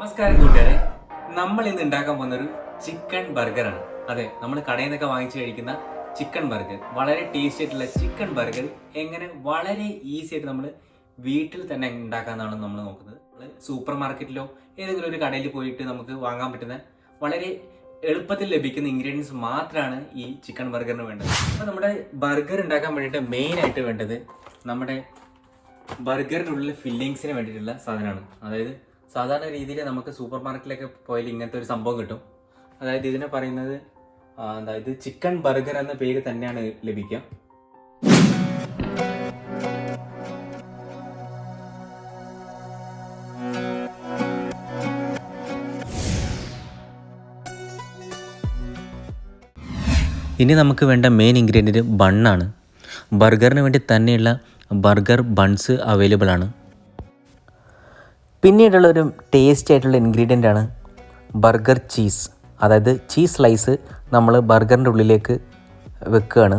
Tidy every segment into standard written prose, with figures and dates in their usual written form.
നമസ്കാരം കൂട്ടുകാരെ, നമ്മൾ ഇന്ന് ഉണ്ടാക്കാൻ പോകുന്നൊരു ചിക്കൻ ബർഗറാണ്. അതെ, നമ്മൾ കടയിൽ നിന്നൊക്കെ വാങ്ങിച്ചു കഴിക്കുന്ന ചിക്കൻ ബർഗർ, വളരെ ടേസ്റ്റി ആയിട്ടുള്ള ചിക്കൻ ബർഗർ എങ്ങനെ വളരെ ഈസി ആയിട്ട് നമ്മൾ വീട്ടിൽ തന്നെ ഉണ്ടാക്കാമെന്നാണ് നമ്മൾ നോക്കുന്നത്. സൂപ്പർ മാർക്കറ്റിലോ ഏതെങ്കിലും ഒരു കടയിൽ പോയിട്ട് നമുക്ക് വാങ്ങാൻ പറ്റുന്ന വളരെ എളുപ്പത്തിൽ ലഭിക്കുന്ന ഇൻഗ്രീഡിയൻസ് മാത്രമാണ് ഈ ചിക്കൻ ബർഗറിന് വേണ്ടത്. അപ്പോൾ നമ്മുടെ ബർഗർ ഉണ്ടാക്കാൻ വേണ്ടിയിട്ട് മെയിനായിട്ട് വേണ്ടത് നമ്മുടെ ബർഗറിനുള്ളിൽ ഫില്ലിങ്സിന് വേണ്ടിയിട്ടുള്ള സാധനമാണ്. അതായത് സാധാരണ രീതിയിൽ നമുക്ക് സൂപ്പർ മാർക്കറ്റിലൊക്കെ പോയാൽ ഇങ്ങനത്തെ ഒരു സംഭവം കിട്ടും. അതായത് ഇതിനെ പറയുന്നത് ഇത് ചിക്കൻ ബർഗർ എന്ന പേര് തന്നെയാണ് ലഭിക്കുക. ഇനി നമുക്ക് വേണ്ട മെയിൻ ഇൻഗ്രീഡിയൻറ്റ് ബണ്ണാണ്. ബർഗറിന് വേണ്ടി തന്നെയുള്ള ബർഗർ ബൺസ് അവൈലബിൾ ആണ്. പിന്നീടുള്ളൊരു ടേസ്റ്റി ആയിട്ടുള്ള ഇൻഗ്രീഡിയൻ്റ് ആണ് ബർഗർ ചീസ്. അതായത് ചീസ് സ്ലൈസ് നമ്മൾ ബർഗറിൻ്റെ ഉള്ളിലേക്ക് വെക്കുകയാണ്.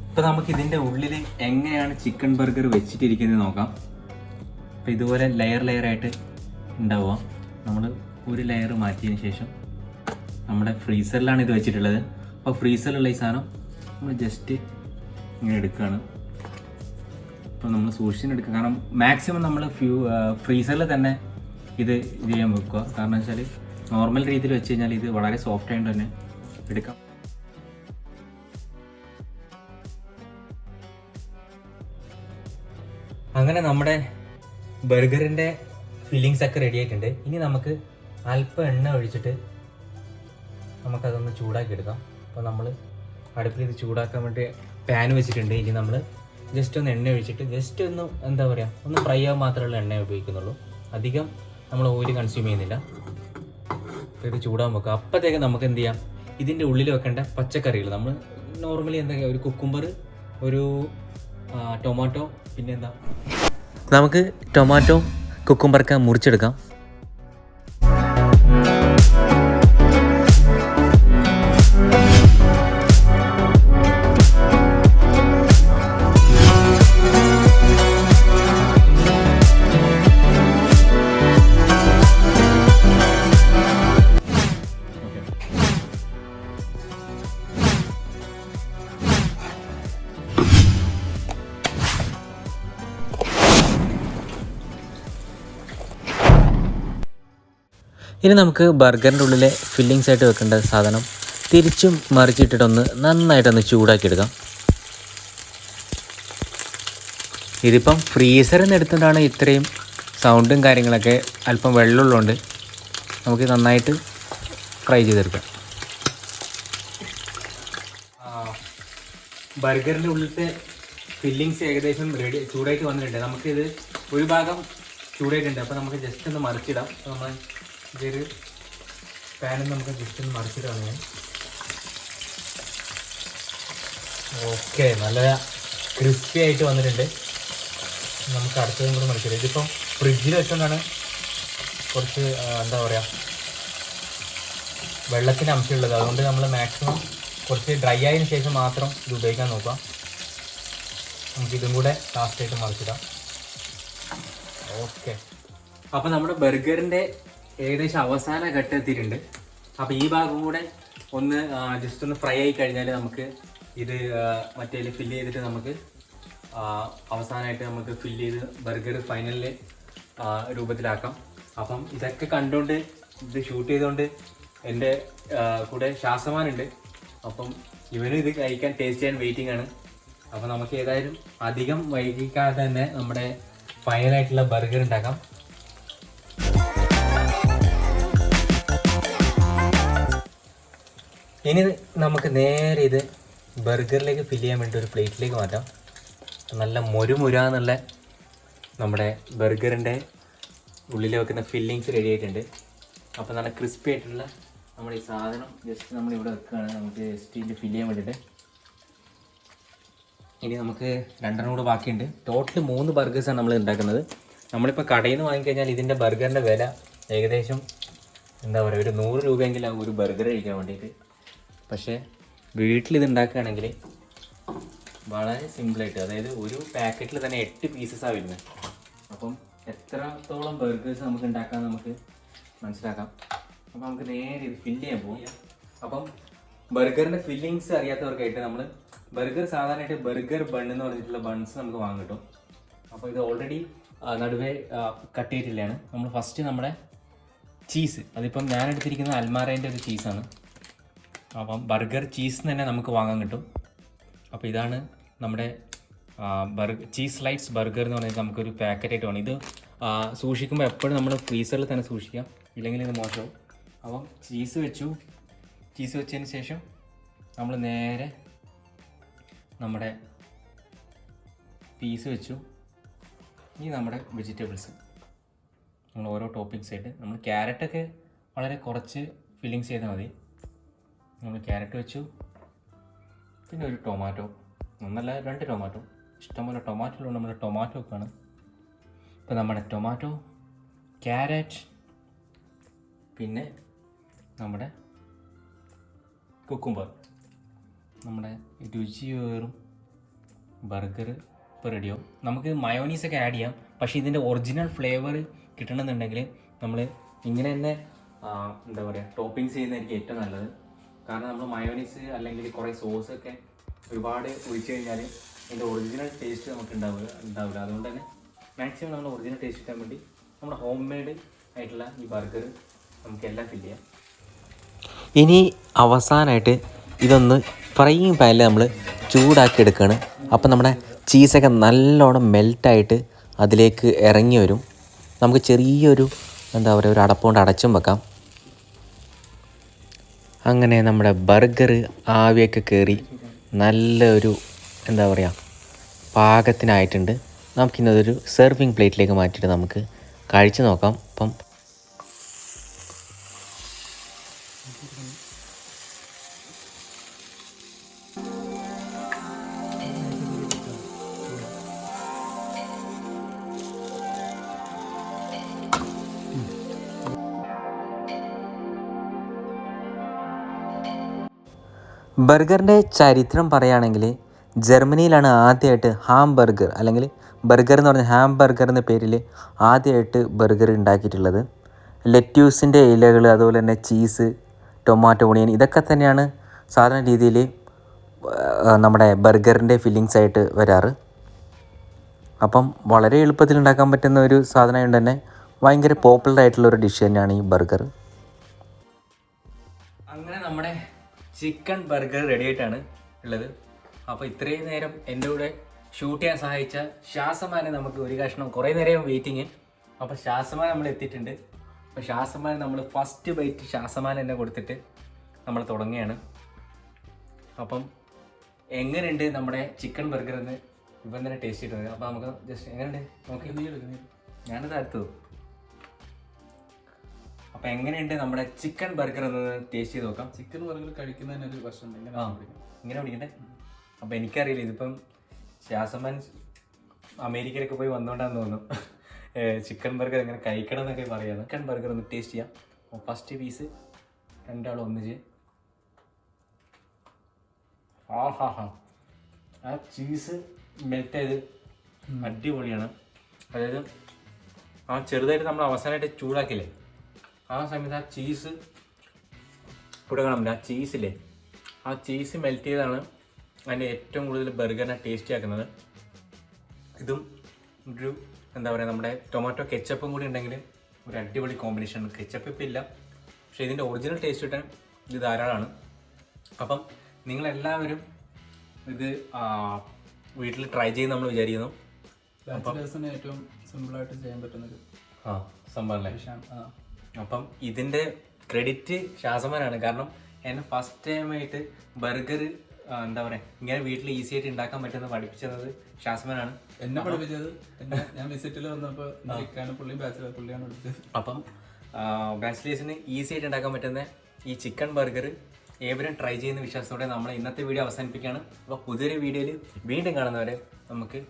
ഇപ്പോൾ നമുക്ക് ഇതിൻ്റെ ഉള്ളിൽ എങ്ങനെയാണ് ചിക്കൻ ബർഗർ വെച്ചിട്ടിരിക്കുന്നത് നോക്കാം. അപ്പോൾ ഇതുപോലെ ലെയറായിട്ട് ഉണ്ടാവുക. നമ്മൾ ഒരു ലെയർ മാറ്റിയതിന് ശേഷം നമ്മുടെ ഫ്രീസറിലാണ് ഇത് വെച്ചിട്ടുള്ളത്. അപ്പോൾ ഫ്രീസറിലുള്ള ഈ സാധനം നമ്മൾ ജസ്റ്റ് ഇങ്ങനെ എടുക്കുകയാണ്. അപ്പോൾ നമ്മൾ സൂക്ഷിച്ചെടുക്കുക, കാരണം മാക്സിമം നമ്മൾ ഫ്രീസറിൽ തന്നെ ഇത് ചെയ്യാൻ വെക്കുക. കാരണം വെച്ചാൽ നോർമൽ രീതിയിൽ വെച്ച് കഴിഞ്ഞാൽ ഇത് വളരെ സോഫ്റ്റ് ആയിട്ട് തന്നെ എടുക്കാം. അങ്ങനെ നമ്മുടെ ബർഗറിൻ്റെ ഫില്ലിങ്സ് ഒക്കെ റെഡി ആയിട്ടുണ്ട്. ഇനി നമുക്ക് അല്പം എണ്ണ ഒഴിച്ചിട്ട് നമുക്കതൊന്ന് ചൂടാക്കി എടുക്കാം. അപ്പോൾ നമ്മൾ അടുപ്പിൽ ഇത് ചൂടാക്കാൻ വേണ്ടി പാൻ വെച്ചിട്ടുണ്ട്. ഇനി നമ്മൾ ജസ്റ്റ് ഒന്ന് എണ്ണ ഒഴിച്ചിട്ട് ജസ്റ്റ് ഒന്ന് എന്താ പറയുക, ഒന്ന് ഫ്രൈ ആവാൻ മാത്രമുള്ള എണ്ണ ഉപയോഗിക്കുന്നുള്ളൂ. അധികം നമ്മൾ ഓയിൽ കൺസ്യൂം ചെയ്യുന്നില്ല. അപ്പോൾ ഇത് ചൂടാൻ വെക്കുക. അപ്പോഴത്തേക്ക് നമുക്ക് എന്ത് ചെയ്യാം, ഇതിൻ്റെ ഉള്ളിൽ വെക്കേണ്ട പച്ചക്കറികൾ നമ്മൾ നോർമലി എന്താ, ഒരു കുക്കുംബർ, ഒരു ടൊമാറ്റോ, പിന്നെ എന്താ, നമുക്ക് ടൊമാറ്റോ കുക്കുംബറൊക്കെ മുറിച്ചെടുക്കാം. ഇനി നമുക്ക് ബർഗറിൻ്റെ ഉള്ളിലെ ഫില്ലിങ്സ് ആയിട്ട് വെക്കേണ്ട സാധനം തിരിച്ചും മറിച്ചിട്ടിട്ടൊന്ന് നന്നായിട്ടൊന്ന് ചൂടാക്കിയെടുക്കാം. ഇതിപ്പം ഫ്രീസറിൽ നിന്ന് എടുത്തിട്ടാണ് ഇത്രയും സൗണ്ടും കാര്യങ്ങളൊക്കെ, അല്പം വെള്ളമുള്ളതുകൊണ്ട് നമുക്ക് നന്നായിട്ട് ഫ്രൈ ചെയ്തെടുക്കാം. ബർഗറിൻ്റെ ഉള്ളിലത്തെ ഫില്ലിങ്സ് ഏകദേശം റെഡി ചൂടായിട്ട് വന്നിട്ടുണ്ട്. നമുക്കിത് ഒരു ഭാഗം ചൂടായിട്ടുണ്ട്. അപ്പോൾ നമുക്ക് ജസ്റ്റ് ഒന്ന് മറിച്ചിടാം. അപ്പോൾ നമ്മൾ ഇതൊരു പാനിൽ നമുക്ക് ജസ്റ്റ് ഒന്ന് മറിച്ചിടാണ് ഞാൻ. ഓക്കെ, നല്ല ക്രിസ്പി ആയിട്ട് വന്നിട്ടുണ്ട്. നമുക്ക് അടുത്തതും കൂടെ മറിച്ചിടാം. ഇതിപ്പം ഫ്രിഡ്ജിൽ വെച്ചുകൊണ്ടാണ് കുറച്ച് എന്താ പറയുക, വെള്ളത്തിൻ്റെ അംശമുള്ളത്. അതുകൊണ്ട് നമ്മൾ മാക്സിമം കുറച്ച് ഡ്രൈ ആയതിനു ശേഷം മാത്രം ഇത് ഉപയോഗിക്കാൻ നോക്കാം. നമുക്കിതും കൂടെ ലാസ്റ്റായിട്ട് മറിച്ചിടാം. ഓക്കെ, അപ്പോൾ നമ്മുടെ ബർഗറിൻ്റെ ഏകദേശം അവസാന ഘട്ടം എത്തിയിട്ടുണ്ട്. അപ്പോൾ ഈ ഭാഗം കൂടെ ഒന്ന് ജസ്റ്റ് ഒന്ന് ഫ്രൈ ആയി കഴിഞ്ഞാൽ നമുക്ക് ഇത് മറ്റേ ഫില്ല് ചെയ്തിട്ട് നമുക്ക് അവസാനമായിട്ട് നമുക്ക് ഫില്ല് ചെയ്ത് ബർഗർ ഫൈനലിൽ രൂപത്തിലാക്കാം. അപ്പം ഇതൊക്കെ കണ്ടുകൊണ്ട് ഇത് ഷൂട്ട് ചെയ്തുകൊണ്ട് എൻ്റെ കൂടെ ശാസമാനുണ്ട്. അപ്പം ഇവനും ഇത് കഴിക്കാൻ ടേസ്റ്റ് ചെയ്യാൻ വെയിറ്റിംഗ് ആണ്. അപ്പോൾ നമുക്ക് ഏതായാലും അധികം വൈകിക്കാതെ തന്നെ നമ്മുടെ ഫൈനലായിട്ടുള്ള ബർഗർ ഉണ്ടാക്കാം. ഇനി നമുക്ക് നേരെ ഇത് ബർഗറിലേക്ക് ഫില്ല് ചെയ്യാൻ വേണ്ടി ഒരു പ്ലേറ്റിലേക്ക് മാറ്റാം. നല്ല മൊരുമുരാന്നുള്ള നമ്മുടെ ബർഗറിൻ്റെ ഉള്ളിൽ വെക്കുന്ന ഫില്ലിങ്സ് റെഡി ആയിട്ടുണ്ട്. അപ്പോൾ നല്ല ക്രിസ്പി ആയിട്ടുള്ള നമ്മുടെ ഈ സാധനം ജസ്റ്റ് നമ്മളിവിടെ വെക്കുകയാണ്. നമുക്ക് ജസ്റ്റ് ഇതിൻ്റെ ഫില്ല് ചെയ്യാൻ വേണ്ടിയിട്ട്. ഇനി നമുക്ക് രണ്ടെണ്ണം കൂടെ ബാക്കിയുണ്ട്. ടോട്ടൽ 3 ബർഗേഴ്സാണ് നമ്മൾ ഉണ്ടാക്കുന്നത്. നമ്മളിപ്പോൾ കടയിൽ നിന്ന് വാങ്ങിക്കഴിഞ്ഞാൽ ഇതിൻ്റെ ബർഗറിൻ്റെ വില ഏകദേശം എന്താ പറയുക, ഒരു 100 രൂപയെങ്കിലും ഒരു ബർഗർ കഴിക്കാൻ വേണ്ടിയിട്ട്. പക്ഷേ വീട്ടിലിത് ഉണ്ടാക്കുകയാണെങ്കിൽ വളരെ സിമ്പിളായിട്ട്, അതായത് ഒരു പാക്കറ്റിൽ തന്നെ 8 പീസസാണ് വരുന്നത്. അപ്പം എത്രത്തോളം ബർഗേഴ്സ് നമുക്ക് ഉണ്ടാക്കാൻ നമുക്ക് മനസ്സിലാക്കാം. അപ്പം നമുക്ക് നേരെ ഇത് ഫില്ല് ചെയ്യാൻ പോകും. അപ്പം ബർഗറിൻ്റെ ഫില്ലിങ്സ് അറിയാത്തവർക്കായിട്ട് നമ്മൾ ബർഗർ സാധാരണയായിട്ട് ബർഗർ ബൺ എന്ന് പറഞ്ഞിട്ടുള്ള ബൺസ് നമുക്ക് വാങ്ങാൻ കിട്ടും. അപ്പോൾ ഇത് ഓൾറെഡി നടുവേ കട്ട് ചെയ്തിട്ടുള്ളതാണ്. നമ്മൾ ഫസ്റ്റ് നമ്മുടെ ചീസ്, അതിപ്പം ഞാൻ എടുത്തിരിക്കുന്നത് അൽമാരേൻ്റെ ഒരു ചീസാണ്. അപ്പം ബർഗർ ചീസ് തന്നെ നമുക്ക് വാങ്ങാൻ കിട്ടും. അപ്പോൾ ഇതാണ് നമ്മുടെ ചീസ് സ്ലൈഡ്സ് ബർഗർ എന്ന് പറഞ്ഞാൽ നമുക്കൊരു പാക്കറ്റായിട്ട് വേണം. ഇത് സൂക്ഷിക്കുമ്പോൾ എപ്പോഴും നമ്മൾ ഫ്രീസറിൽ തന്നെ സൂക്ഷിക്കാം, ഇല്ലെങ്കിൽ ഇത് മോശമാവും. അപ്പം ചീസ് വെച്ചതിന് ശേഷം നമ്മൾ നേരെ നമ്മുടെ പീസ് വെച്ചു. ഇനി നമ്മുടെ വെജിറ്റബിൾസ് നമ്മൾ ഓരോ ടോപ്പിങ്സ് ആയിട്ട്, നമ്മൾ ക്യാരറ്റൊക്കെ വളരെ കുറച്ച് ഫില്ലിങ്സ് ചെയ്താൽ മതി. നമ്മൾ ക്യാരറ്റ് വെച്ചു, പിന്നെ ഒരു ടൊമാറ്റോ, ഒന്നല്ല 2 ടൊമാറ്റോ, ഇഷ്ടംപോലെ ടൊമാറ്റോ ഉള്ളത് നമ്മൾ ടൊമാറ്റോ വെക്കാണ്. ഇപ്പോൾ നമ്മുടെ ടൊമാറ്റോ, ക്യാരറ്റ്, പിന്നെ നമ്മുടെ കുക്കുംബർ, നമ്മുടെ രുചിയേറും ബർഗർ ഇപ്പോൾ റെഡിയാവും. നമുക്ക് മയോനീസൊക്കെ ആഡ് ചെയ്യാം, പക്ഷേ ഇതിൻ്റെ ഒറിജിനൽ ഫ്ലേവർ കിട്ടണമെന്നുണ്ടെങ്കിൽ നമ്മൾ ഇങ്ങനെ തന്നെ എന്താ പറയുക ടോപ്പിങ്സ് ചെയ്യുന്നതായിരിക്കും ഏറ്റവും നല്ലത്. കാരണം നമ്മൾ മയോനീസ് അല്ലെങ്കിൽ കുറേ സോസൊക്കെ ഒരുപാട് ഒഴിച്ച് കഴിഞ്ഞാൽ അതിൻ്റെ ഒറിജിനൽ ടേസ്റ്റ് നമുക്ക് ഉണ്ടാവില്ല. അതുകൊണ്ട് തന്നെ മാക്സിമം നമ്മൾ ഒറിജിനൽ ടേസ്റ്റ് കിട്ടാൻ വേണ്ടി നമ്മുടെ ഹോം മെയ്ഡ് ആയിട്ടുള്ള ഈ ബർഗർ നമുക്കെല്ലാം ഫില്ല് ചെയ്യാം. ഇനി അവസാനമായിട്ട് ഇതൊന്ന് ഫ്രൈയിങ് പാനിൽ നമ്മൾ ചൂടാക്കി എടുക്കുകയാണ്. അപ്പം നമ്മുടെ ചീസൊക്കെ നല്ലോണം മെൽറ്റായിട്ട് അതിലേക്ക് ഇറങ്ങി വരും. നമുക്ക് ചെറിയൊരു എന്താ പറയുക ഒരു അടപ്പുകൊണ്ട് അടച്ചും വെക്കാം. അങ്ങനെ നമ്മുടെ ബർഗർ ആവിയൊക്കെ കയറി നല്ലൊരു എന്താ പറയുക പാകത്തിനായിട്ടുണ്ട്. നമുക്കിന്നതൊരു സെർവിങ് പ്ലേറ്റിലേക്ക് മാറ്റിയിട്ട് നമുക്ക് കഴിച്ച് നോക്കാം. അപ്പം ബർഗറിൻ്റെ ചരിത്രം പറയുകയാണെങ്കിൽ ജർമ്മനിയിലാണ് ആദ്യമായിട്ട് ഹാംബർഗർ അല്ലെങ്കിൽ ബർഗർ എന്ന് പറഞ്ഞ ഹാംബർഗർ എന്ന പേരിൽ ആദ്യമായിട്ട് ബർഗർ ഉണ്ടാക്കിയിട്ടുള്ളത്. ലെറ്റ്യൂസിൻ്റെ ഇലകൾ, അതുപോലെ തന്നെ ചീസ്, ടൊമാറ്റോ, ഓണിയൻ, ഇതൊക്കെ തന്നെയാണ് സാധാരണ രീതിയിൽ നമ്മുടെ ബർഗറിൻ്റെ ഫില്ലിങ്സ് ആയിട്ട് വരാറ്. അപ്പം വളരെ എളുപ്പത്തിൽ ഉണ്ടാക്കാൻ പറ്റുന്ന ഒരു സാധനമായതുകൊണ്ട് തന്നെ ഭയങ്കര പോപ്പുലർ ആയിട്ടുള്ള ഒരു ഡിഷ് തന്നെയാണ് ഈ ബർഗർ. അങ്ങനെ നമ്മുടെ ചിക്കൻ ബർഗർ റെഡി ആയിട്ടാണ് ഉള്ളത്. അപ്പോൾ ഇത്രയും നേരം എൻ്റെ കൂടെ ഷൂട്ട് ചെയ്യാൻ സഹായിച്ച ഷാസമാനെ നമുക്ക് ഒരു കഷ്ണം, കുറേ നേരം വെയിറ്റിങ്. അപ്പോൾ ഷാസമാൻ നമ്മൾ എത്തിയിട്ടുണ്ട്. അപ്പോൾ ഷാസമാൻ നമ്മൾ ഫസ്റ്റ് ബൈറ്റ് ഷാസമാൻ എന്നെ കൊടുത്തിട്ട് നമ്മൾ തുടങ്ങുകയാണ്. അപ്പം എങ്ങനെയുണ്ട് നമ്മുടെ ചിക്കൻ ബർഗർ എന്ന് ഇപ്പം തന്നെ ടേസ്റ്റ് ചെയ്തിട്ടുണ്ട്. അപ്പോൾ നമുക്ക് ജസ്റ്റ് എങ്ങനെയുണ്ട് നോക്കി, ഞാനത് അടുത്തത്. അപ്പോൾ എങ്ങനെയുണ്ട് നമ്മുടെ ചിക്കൻ ബർഗർ എന്ന് ടേസ്റ്റ് ചെയ്ത് നോക്കാം. ചിക്കൻ ബർഗർ കഴിക്കുന്നതിന് ഒരു പ്രശ്നം ഇങ്ങനെ പിടിക്കണ്ടേ? അപ്പോൾ എനിക്കറിയില്ല, ഇതിപ്പം ശ്വാസമാൻ അമേരിക്കയിലൊക്കെ പോയി വന്നുകൊണ്ടാന്ന് തോന്നുന്നു ചിക്കൻ ബർഗർ എങ്ങനെ കഴിക്കണം എന്നൊക്കെ പറയാം. ചിക്കൻ ബർഗർ ഒന്ന് ടേസ്റ്റ് ചെയ്യാം. അപ്പോൾ ഫസ്റ്റ് പീസ് രണ്ടാളും ഒന്നിച്ച്. ആ ചീസ് മെൽറ്റ് ചെയ്ത് അടിപൊളിയാണ്. അതായത് ആ ചെറുതായിട്ട് നമ്മൾ അവസാനമായിട്ട് ചൂടാക്കില്ലേ, ആ സമയത്ത് ആ ചീസ് ഇവിടെ കാണാൻ ആ ചീസില്ലേ, ആ ചീസ് മെൽറ്റ് ചെയ്താണ് അതിൻ്റെ ഏറ്റവും കൂടുതൽ ബർഗറിനെ ടേസ്റ്റി ആക്കുന്നത്. ഇതും ഒരു എന്താ പറയുക നമ്മുടെ ടൊമാറ്റോ കെച്ചപ്പും കൂടി ഉണ്ടെങ്കിൽ ഒരു അടിപൊളി കോമ്പിനേഷൻ. കെച്ചപ്പ് ഇപ്പം ഇല്ല, പക്ഷേ ഇതിൻ്റെ ഒറിജിനൽ ടേസ്റ്റ് കിട്ടാൻ ഇത് ധാരാളമാണ്. അപ്പം നിങ്ങളെല്ലാവരും ഇത് വീട്ടിൽ ട്രൈ ചെയ്ത് നമ്മൾ വിചാരിക്കുന്നു. ഏറ്റവും സിമ്പിളായിട്ട് ചെയ്യാൻ പറ്റുന്നൊരു സംഭവമല്ലേ. അപ്പം ഇതിൻ്റെ ക്രെഡിറ്റ് ഷാസമാനാണ്. കാരണം എന്നെ ഫസ്റ്റ് ടൈമായിട്ട് ബർഗർ എന്താ പറയുക ഇങ്ങനെ വീട്ടിൽ ഈസി ആയിട്ട് ഉണ്ടാക്കാൻ പറ്റുന്ന പഠിപ്പിച്ചത് ഷാസമാനാണ്. എന്നെ പഠിപ്പിച്ചത് ഞാൻ വിസിറ്റിൽ വന്നപ്പോൾ പുള്ളിയാണ് പഠിപ്പിച്ചത്. അപ്പം ബാച്ചിലേഴ്സിന് ഈസി ആയിട്ട് ഉണ്ടാക്കാൻ പറ്റുന്ന ഈ ചിക്കൻ ബർഗർ ഏവരും ട്രൈ ചെയ്യുന്ന വിശ്വാസത്തോടെ നമ്മൾ ഇന്നത്തെ വീഡിയോ അവസാനിപ്പിക്കുകയാണ്. അപ്പോൾ പുതിയൊരു വീഡിയോയിൽ വീണ്ടും കാണുന്നവരെ നമുക്ക്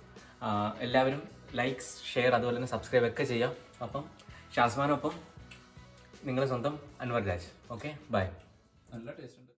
എല്ലാവരും ലൈക്സ്, ഷെയർ, അതുപോലെ തന്നെ സബ്സ്ക്രൈബ് ഒക്കെ ചെയ്യാം. അപ്പം ഷാസ്മാനൊപ്പം നിങ്ങളുടെ സ്വന്തം അൻവർ രാജ്. Okay, bye. നല്ല ടേസ്റ്റ് ഉണ്ട്.